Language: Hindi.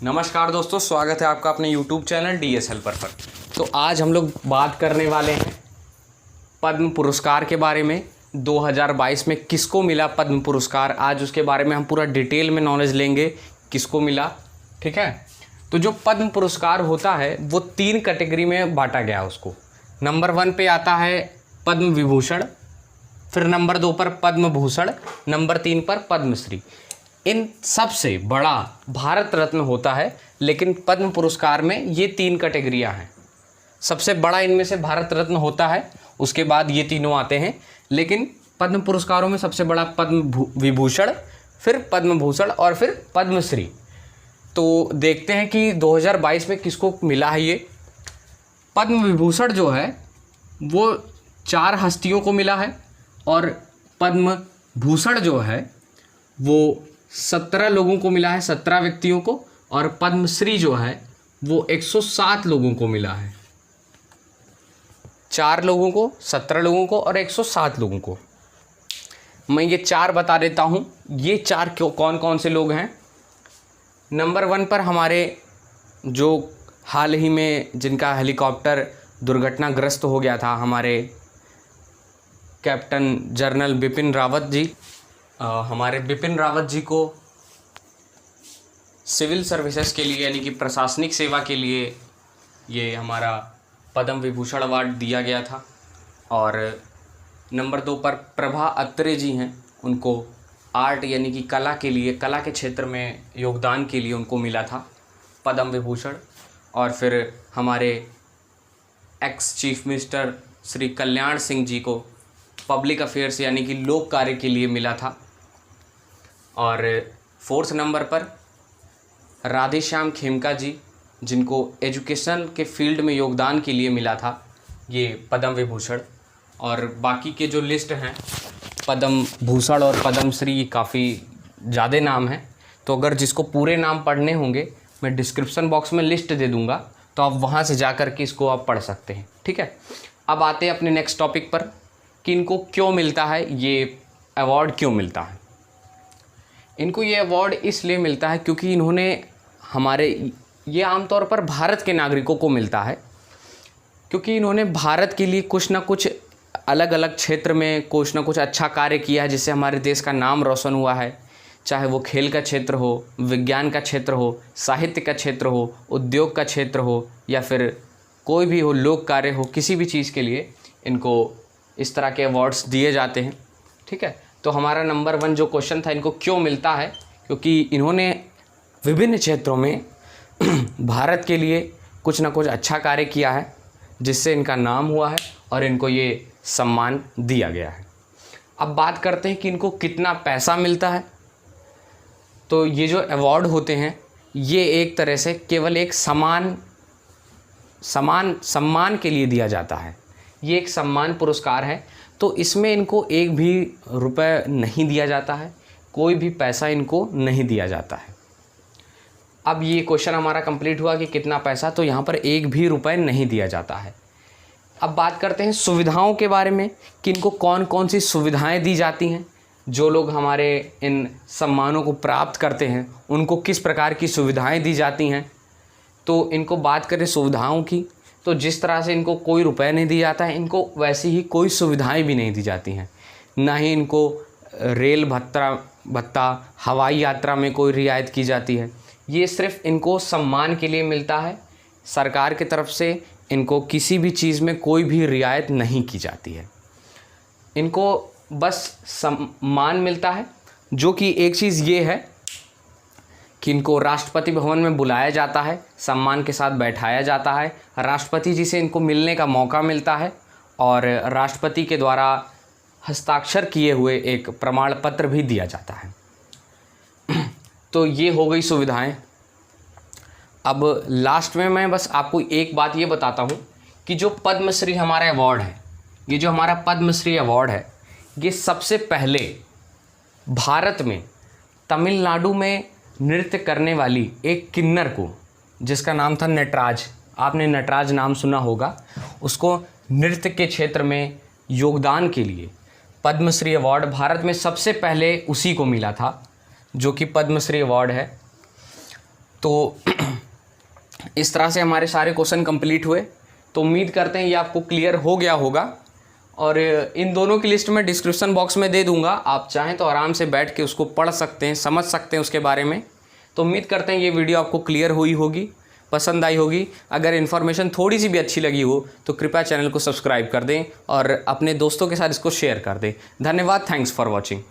नमस्कार दोस्तों, स्वागत है आपका अपने YouTube चैनल DS हेल्पर पर। तो आज हम लोग बात करने वाले हैं पद्म पुरस्कार के बारे में। 2022 में किसको मिला पद्म पुरस्कार, आज उसके बारे में हम पूरा डिटेल में नॉलेज लेंगे किसको मिला। ठीक है, तो जो पद्म पुरस्कार होता है वो 3 कैटेगरी में बांटा गया उसको। नंबर 1 पे आता है पद्म विभूषण, फिर नंबर 2 पर पद्म भूषण, नंबर 3 पर पद्मश्री। इन सबसे बड़ा भारत रत्न होता है, लेकिन पद्म पुरस्कार में ये 3 कैटेगरियां हैं। सबसे बड़ा इनमें से भारत रत्न होता है, उसके बाद ये तीनों आते हैं। लेकिन पद्म पुरस्कारों में सबसे बड़ा पद्म विभूषण, फिर पद्म भूषण और फिर पद्मश्री। तो देखते हैं कि 2022 में किसको मिला है ये पद्म विभूषण। जो है वो 4 हस्तियों को मिला है, और पद्म भूषण जो है वो 17 लोगों को मिला है, 17 व्यक्तियों को। और पद्मश्री जो है वो 107 लोगों को मिला है। 4 लोगों को, 17 लोगों को और 107 लोगों को। मैं ये 4 बता देता हूँ। ये 4 कौन कौन से लोग हैं। नंबर 1 पर हमारे जो हाल ही में जिनका हेलीकॉप्टर दुर्घटनाग्रस्त हो गया था, हमारे कैप्टन जनरल बिपिन रावत जी। हमारे बिपिन रावत जी को सिविल सर्विसेज के लिए, यानी कि प्रशासनिक सेवा के लिए, ये हमारा पद्म विभूषण अवार्ड दिया गया था। और नंबर 2 पर प्रभा अत्रे जी हैं, उनको आर्ट यानी कि कला के लिए, कला के क्षेत्र में योगदान के लिए उनको मिला था पद्म विभूषण। और फिर हमारे ex chief minister Shri Kalyan Singh ji को पब्लिक अफेयर्स यानी कि लोक कार्य के लिए मिला था। और 4th नंबर पर राधेश्याम खेमका जी, जिनको एजुकेशन के फील्ड में योगदान के लिए मिला था ये पद्म विभूषण। और बाकी के जो लिस्ट हैं पद्म भूषण और पद्मश्री, काफ़ी ज़्यादा नाम हैं। तो अगर जिसको पूरे नाम पढ़ने होंगे, मैं डिस्क्रिप्शन बॉक्स में लिस्ट दे दूँगा, तो आप वहाँ से जा कर के इसको आप पढ़ सकते हैं। ठीक है, अब आते हैं अपने नेक्स्ट टॉपिक पर कि इनको क्यों मिलता है, ये अवार्ड क्यों मिलता है। इनको ये अवार्ड इसलिए मिलता है क्योंकि इन्होंने ये आमतौर पर भारत के नागरिकों को मिलता है, क्योंकि इन्होंने भारत के लिए कुछ ना कुछ अलग अलग क्षेत्र में कुछ ना कुछ अच्छा कार्य किया है, जिससे हमारे देश का नाम रोशन हुआ है। चाहे वो खेल का क्षेत्र हो, विज्ञान का क्षेत्र हो, साहित्य का क्षेत्र हो, उद्योग का क्षेत्र हो, या फिर कोई भी हो, लोक कार्य हो, किसी भी चीज़ के लिए इनको इस तरह के अवार्ड्स दिए जाते हैं। ठीक है, तो हमारा नंबर 1 जो क्वेश्चन था, इनको क्यों मिलता है, क्योंकि इन्होंने विभिन्न क्षेत्रों में भारत के लिए कुछ ना कुछ अच्छा कार्य किया है, जिससे इनका नाम हुआ है और इनको ये सम्मान दिया गया है। अब बात करते हैं कि इनको कितना पैसा मिलता है। तो ये जो अवार्ड होते हैं, ये एक तरह से केवल एक सम्मान के लिए दिया जाता है। ये एक सम्मान पुरस्कार है, तो इसमें इनको एक भी रुपए नहीं दिया जाता है, कोई भी पैसा इनको नहीं दिया जाता है। अब ये क्वेश्चन हमारा कंप्लीट हुआ कि कितना पैसा, तो यहाँ पर एक भी रुपए नहीं दिया जाता है। अब बात करते हैं सुविधाओं के बारे में कि इनको कौन कौन सी सुविधाएं दी जाती हैं। जो लोग हमारे इन सम्मानों को प्राप्त करते हैं, उनको किस प्रकार की सुविधाएं दी जाती हैं। तो इनको बात करें सुविधाओं की, तो जिस तरह से इनको कोई रुपए नहीं दिया जाता है, इनको वैसी ही कोई सुविधाएं भी नहीं दी जाती हैं। ना ही इनको रेल भत्ता, हवाई यात्रा में कोई रियायत की जाती है। ये सिर्फ इनको सम्मान के लिए मिलता है। सरकार की तरफ से इनको किसी भी चीज़ में कोई भी रियायत नहीं की जाती है। इनको बस सम्मान मिलता है, जो कि एक चीज़ ये है कि इनको राष्ट्रपति भवन में बुलाया जाता है, सम्मान के साथ बैठाया जाता है, राष्ट्रपति जी से इनको मिलने का मौका मिलता है, और राष्ट्रपति के द्वारा हस्ताक्षर किए हुए एक प्रमाण पत्र भी दिया जाता है। तो ये हो गई सुविधाएं। अब लास्ट में मैं बस आपको एक बात ये बताता हूँ कि जो पद्मश्री हमारा अवार्ड है, ये जो हमारा पद्मश्री अवार्ड है, ये सबसे पहले भारत में तमिलनाडु में नृत्य करने वाली एक किन्नर को, जिसका नाम था नटराज, आपने नटराज नाम सुना होगा, उसको नृत्य के क्षेत्र में योगदान के लिए पद्मश्री अवार्ड भारत में सबसे पहले उसी को मिला था, जो कि पद्मश्री अवार्ड है। तो इस तरह से हमारे सारे क्वेश्चन कंप्लीट हुए। तो उम्मीद करते हैं ये आपको क्लियर हो गया होगा, और इन दोनों की लिस्ट मैं डिस्क्रिप्शन बॉक्स में दे दूंगा, आप चाहें तो आराम से बैठ के उसको पढ़ सकते हैं, समझ सकते हैं उसके बारे में। तो उम्मीद करते हैं ये वीडियो आपको क्लियर हुई होगी, पसंद आई होगी। अगर इन्फॉर्मेशन थोड़ी सी भी अच्छी लगी हो तो कृपया चैनल को सब्सक्राइब कर दें और अपने दोस्तों के साथ इसको शेयर कर दें। धन्यवाद, थैंक्स फॉर वॉचिंग।